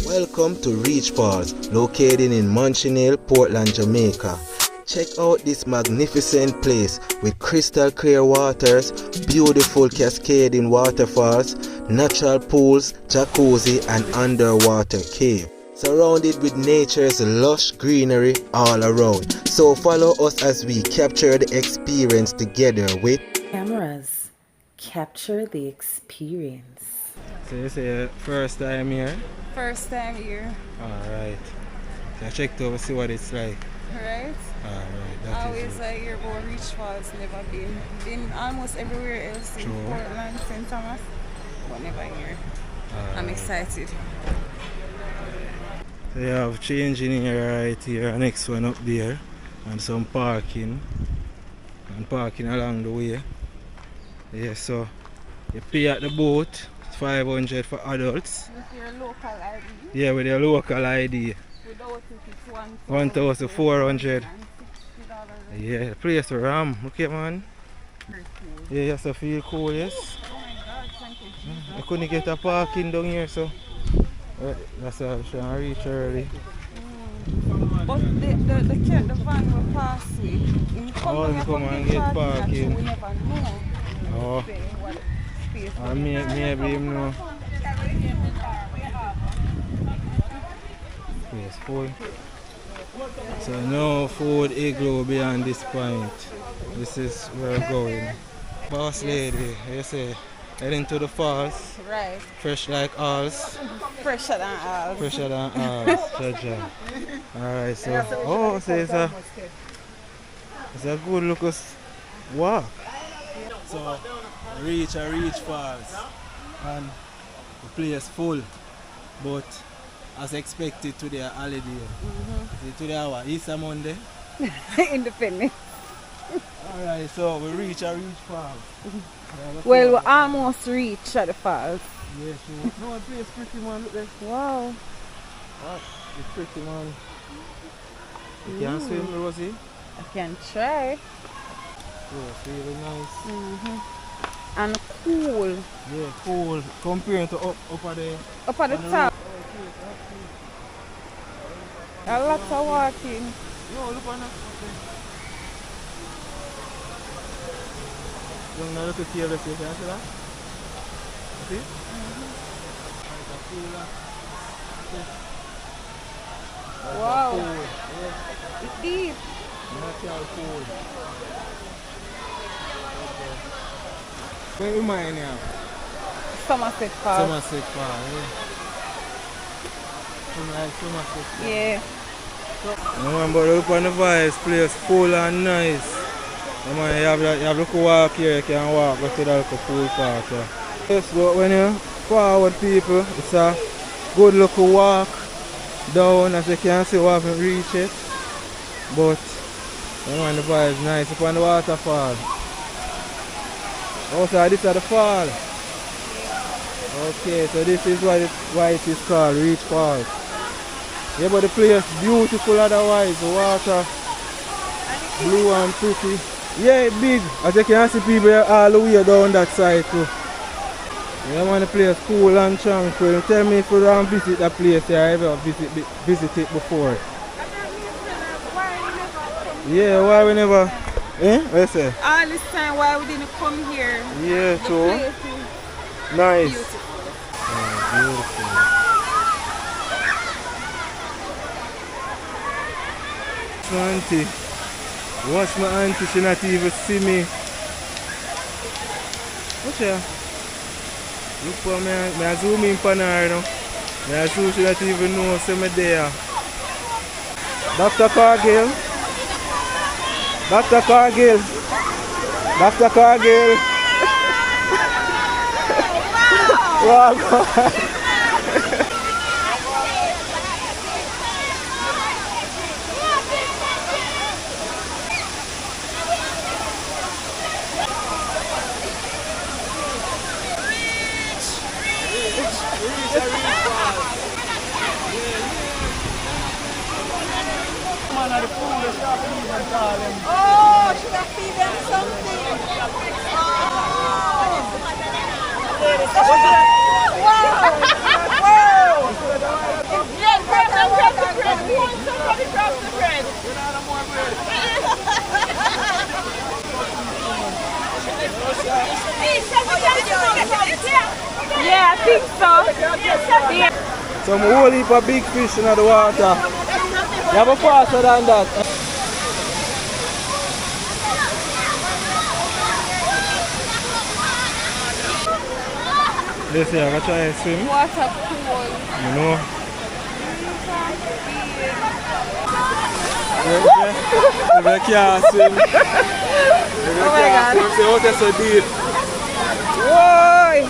Welcome to Reach Falls, located in Monchineel, Portland, Jamaica. Check out this magnificent place with crystal clear waters, beautiful cascading waterfalls, natural pools, jacuzzi and underwater cave. Surrounded with nature's lush greenery all around. So follow us as we capture the experience together with cameras. Capture the experience. So you say first time here? First time here. Alright. So I checked over see what it's like. Right? Alright, that Always is like hear about Reach Falls, never been. Been almost everywhere else in True. Portland, St. Thomas, but never here. I'm excited. So you have changing here right here, next one up there, and some parking. And parking along the way. Yeah, so you pay at the boat, $500 for adults. With your local ID. Yeah, with your local ID. Without it, it's $1,400. $1,460. Yeah, the place ram. Okay, man. Yeah, you have to feel cool, yes? Oh my God, thank you. I couldn't get a parking down here, so that's why I was trying to reach early. But the van will pass we. Oh, he come and get parking. We never know. Oh, or maybe him know. Yes, full. So no food igloo beyond this point. This is where we're going. Boss lady, you say, heading to the falls. Right. Fresh like ours. Fresher than ours. Fresher than ours. Jaja. Alright, so so it's a good look walk. So reach falls and the place full, but as expected today a holiday. Today our Easter Monday. Independent. Alright, so we reach falls. Well, we almost reached at the falls. Yeah, sure. No, the place pretty, man. Look there. Wow. It's pretty, man. You can swim, Rosie? I can try. Yeah, it's really nice. And cool. Yeah, cool. Comparing to up at the top. A lot of walking. Yo, look on that. Don't know look at here, let's see, can you see that? See? Wow. Yeah. It's deep. Natural pool. Where am I now? Somerset Falls. Somerset Falls, yeah. Somerset Falls. Yeah. No man, but look on the vibes, place full and nice. No man, you have to walk here, you can walk, go to the pool park. Yeah. Yes, but when you forward people, it's a good looking walk down, as you can see we haven't reached it. But no man, the vibe is nice upon the waterfall. Also, this is the fall. Okay, so this is why it is called Reach Falls. Yeah, but the place is beautiful otherwise. The water blue and pretty. Yeah, big. As you can see people all the way down that side too. Yeah man, the place cool and tranquil. Tell me if you don't visit that place here, I ever visit it before. Yeah, why we never? Eh? What you say? All this time why we didn't come here. Yeah, The true. place is Nice. beautiful. Beautiful. My auntie. Watch my auntie, she not even see me. Watch her. Look for me, I zoom in on her now. I zoom, she not even know see me there. Dr. Cargill. Dr. Cargill. Dr. Cargill. Wow. Oh, should I feed them something? Oh. Wow! Wow! Some whole heap of big fish in the water. You have a faster than that. Let's see, I'm going to try to swim. Waterfall. You know. If I can't swim, Oh my God. swim, so that's so deep. Whoa!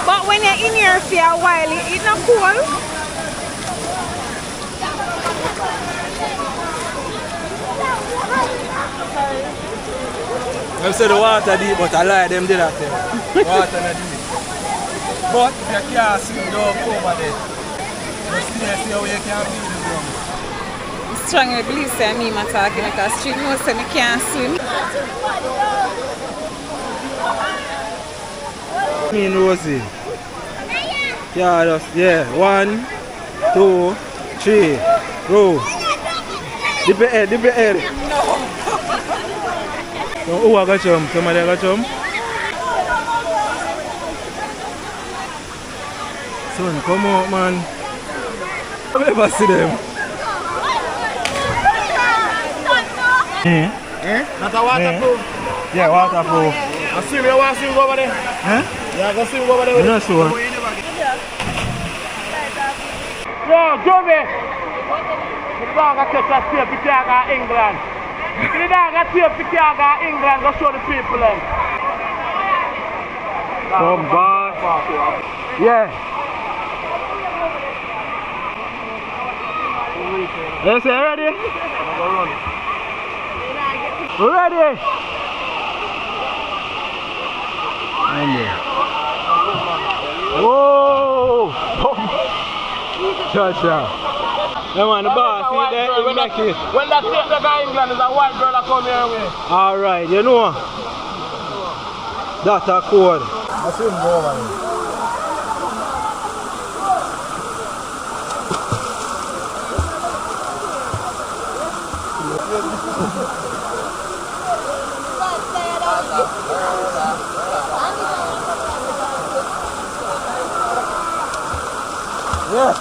But when you're in here for a while, it's not cool. I said the water deep, but I lie, them did that thing. Water not deep. But if you can't swim, don't go over there. Just stay how you can feel the ground. I strongly believe that me am talking because she knows that I can't swim. Me and Rosie. Yeah, just, yeah. 1, 2, 3. Go. Dip your head, dip your head. So who I got jump? Somebody got jump? Son, come out, man. I never see them. Not a waterproof. Yeah, waterproof. I swim, you want to swim over there? Huh? Yeah, go swim over there. I'm not sure. Yo, Jovi! The dog got touch a tape if you go England. The dog got tape if you go England, go show the people them. Come back. Yeah. Yes, you ready? Ready? Whoa! Cha-cha. Yeah, man, the boss, see there, you make it. When that tape they go England, there's a white girl that come here with. Alright, you know. That's a code. I swim go over there. Yeah.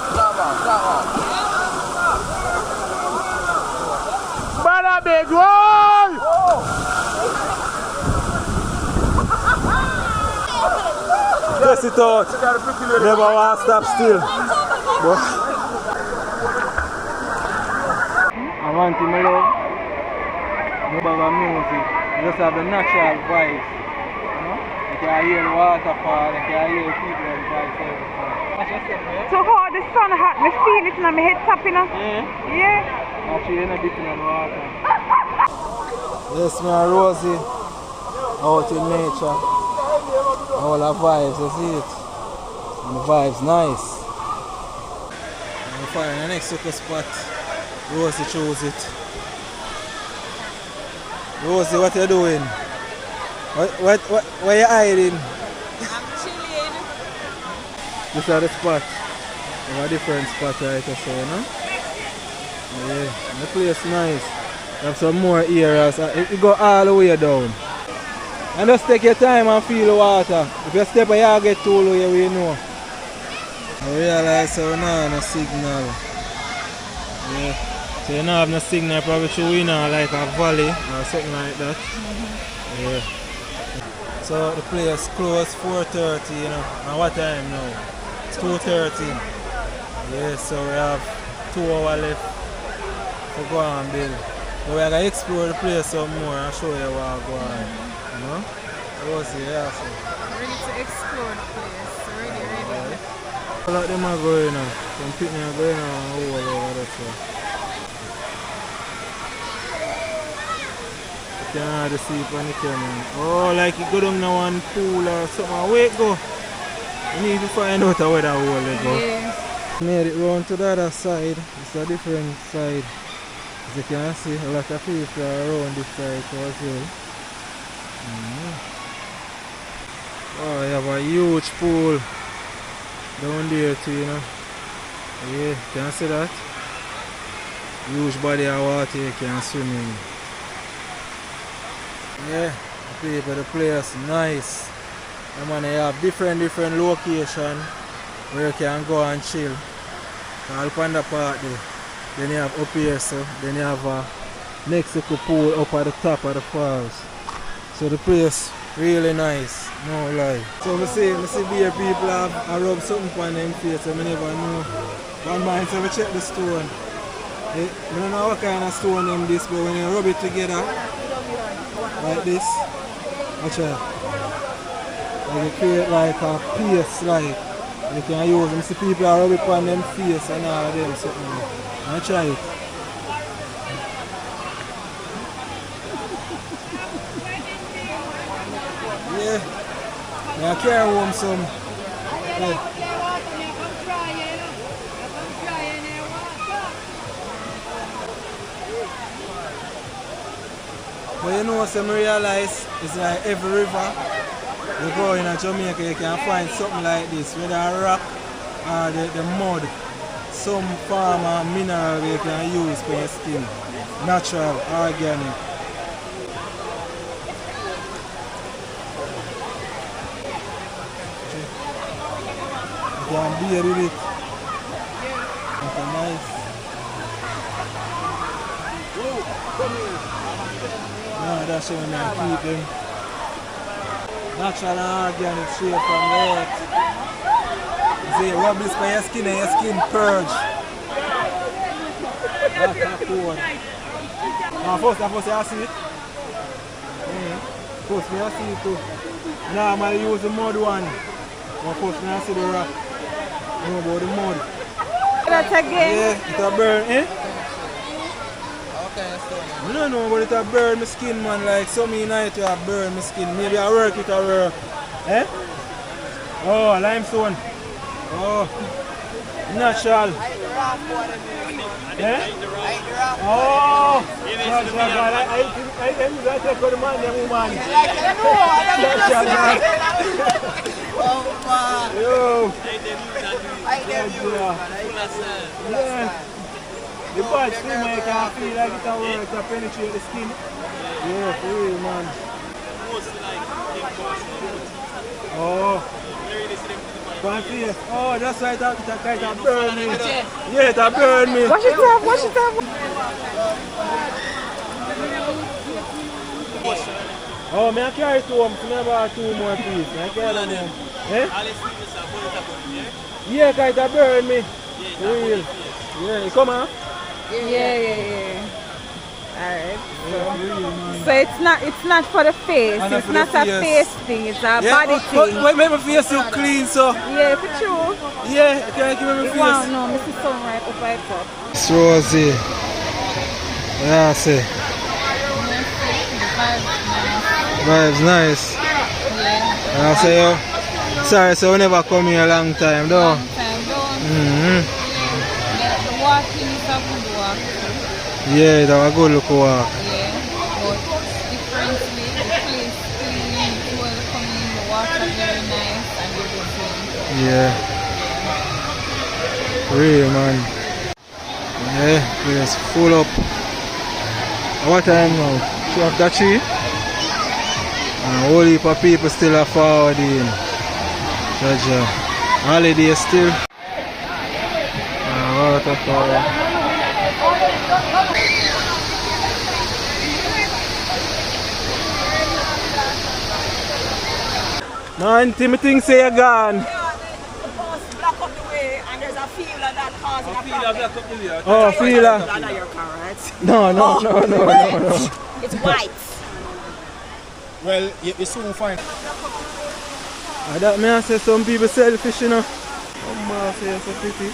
Bada big one! Test it out. Never want to stop still. But I want him alone. No bag of music. You just have the natural vibes. You know? You can hear the waterfall, you can hear the people and vibes. So how the sun hot, I feel it in my head top, you know? Yeah. Yeah. Actually, you're not dipping in the water. Yes, me and Rosie out in nature. All the vibes, you see it? And the vibes nice. And we find the next sucker spot. Rosie chose it. Rosie, what you doing? Where you hiding? I'm chilling. This is the spot. We have a different spot right here, so, you know? Yeah, the place nice. You have some more areas. It go all the way down. And just take your time and feel the water. If you step here, you get too low, you know. I realize so now no signal. Yeah. So you don't have no signal, probably show you now like a valley or something like that. Yeah. So the place closed 4:30, you know. And what time now? It's 2:30. Yeah, so we have 2 hours left to go and build. But we're going to explore the place some more and show you what go on. You know? Rosie, yeah. So. Ready to explore the place. Ready. A lot of them are going on. Some people are going on all over that way. You can hardly see it on the camera. Oh, like you go down to one pool or something. Where it go? You need to find out where that hole it go. Yeah. Made it round to the other side. It's a different side. As you can see, a lot of people are around this side as well. Oh, you have a huge pool down there too, you know. Yeah, can you see that? Huge body of water you can swim in. Yeah, the place nice. I mean, you have different locations where you can go and chill. All on the park there. Then you have up here, so then you have a Mexico pool up at the top of the falls. So the place really nice, no lie. So I see beer people have rub something on them face, so I never know. One man said we check the stone. I don't know what kind of stone them this, but when you rub it together like this, watch out. Like you create like a paste, like you can use them. See people are rub it on them face and all of them something. I try it. Yeah, I carry home some. Yeah. But you know, some realize it's like every river you go in Jamaica, you can find something like this, whether a rock or the mud, some form of mineral you can use for your skin, natural, organic. You can beer with it. It's nice. No, that's when I keep them. Natural and organic straight from the earth. See, rub this for your skin and your skin purge. That's cool. Now first I see it. First I see it too. Now I'm going to use the mud one. But first I see the rock. Know about the mud. That again? Yeah, it'll burn, eh? I don't know, but it'll burn my skin, man. Like some night it'll burn my skin. Maybe I work, it'll work. Eh? Oh, limestone. Oh, natural. Eh? Oh, I take for the man, the woman. Yo. Yeah. The bad skin, man, you can feel like it work to penetrate the skin. Yeah, for real, man. Oh. Oh, that's why it kind of burn me. Yeah, it burn me. Wash it off, wash it off. Oh, I carry it home. I have 2 more pieces. I carry them home. Eh? Yeah, because it burn me. For real. Yeah, you come on? Yeah. Alright. So it's not for the face. It's not a face thing, it's a body thing. But make my face look clean, so. Yeah, for sure. Yeah, can I give me my face? Wow, no, Mr. Sun right up right top. It's Rosie. Yeah, I see. Vibes nice. Yeah. I say, sorry, so we never come here a long time, though. Long time, don't. The walking is a good walk. Yeah, it's a good look walk. Yeah, but differently, the place clean, welcoming, the water very nice and everything. Yeah. Real, man. Yeah, it's full up. What time now? 12:30? And a whole heap of people still are forward in. Jaja. Holiday still. Waterfall. No, anything say you're gone. Yeah, the bus block up the way and there's a feeler that causes a problem. Oh, feeler. That's not your car, right? No. It's white. Well, you soon find. That may I say some people selfish, you know. Some say it's a pity.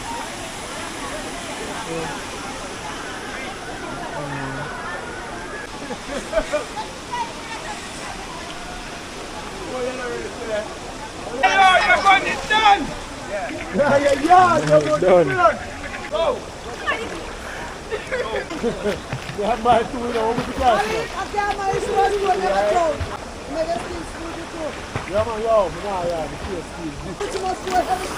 You're going to Dunn! Yeah, done. Go! You have my 2 over the class. I've got my insurance for never go. Yeah, man, yo, yeah, the cascade. Too much for heavy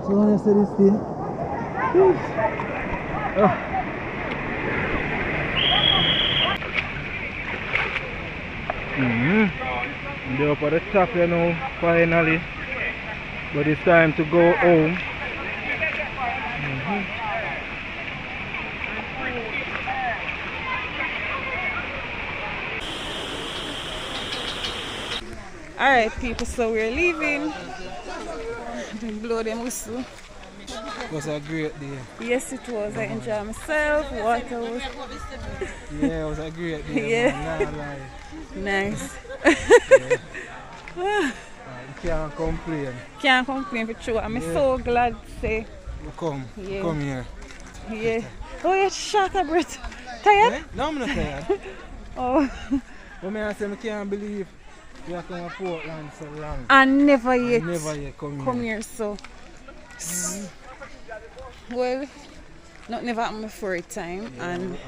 So when you see this thing? They're up at the top you know, finally. But it's time to go home. Alright people, so we're leaving. Blow them whistle. It was a great day. Yes it was, I enjoyed myself, water was... Yeah, it was a great day. Yeah. Man, nah, lie. Nice. You can't complain. Can't complain for sure. I'm so glad to say. You come here. Yeah. Oh, you're short of breath. Tired? Eh? No, I'm not tired. Oh. But I say I can't believe you have come to Portland so long. And never yet. Never yet come here. So. Well, not never happened before a time. Yeah, and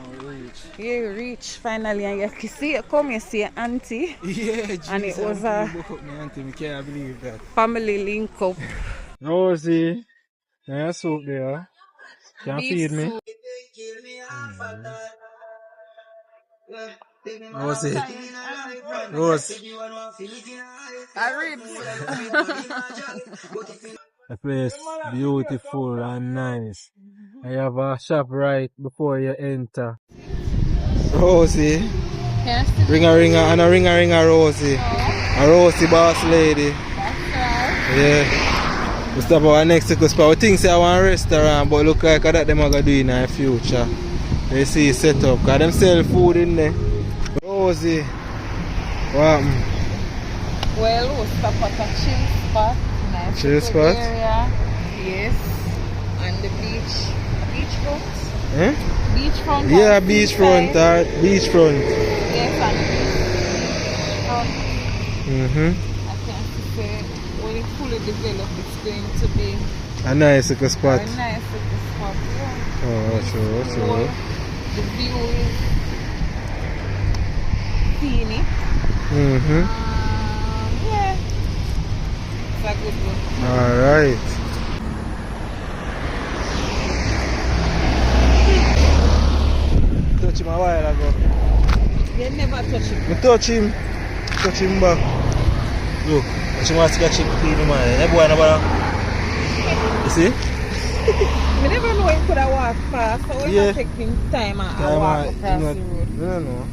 you reach finally and you can see it come, you see your auntie. Yeah, geez, and it was a auntie, I can't believe that. family link up. Rosie, there's soup there. Can you feed me? Rosie. Rose. The place beautiful and nice. I have a shop right before you enter. Rosie. Yes. Ring and a ring Rosie. A Rosie boss lady. That's right. Yeah. We stop our next spot. We think I want a restaurant, but look like that them are going to do in the future. They see set up, because them sell food in there. Rosie. What happened? Well, we'll stop at a chill spot. Nice Chill spot? area. Yes. And the beachfront. Eh? Beachfront. Yeah, beachfront. Beachfront. Yes, and beachfront. I can say when it's fully developed, it's going to be A nice little spot. a nice little spot. Yeah. Oh, sure. Well, the view is scenic. Yeah. It's a good one. Alright. Touch him a while ago. You never touch it. I touch him. Touch him back. Look. She wants to catch him clean man. That boy never. You see? I never know he could have walked fast. So we're not taking time and walk across the road. I don't know.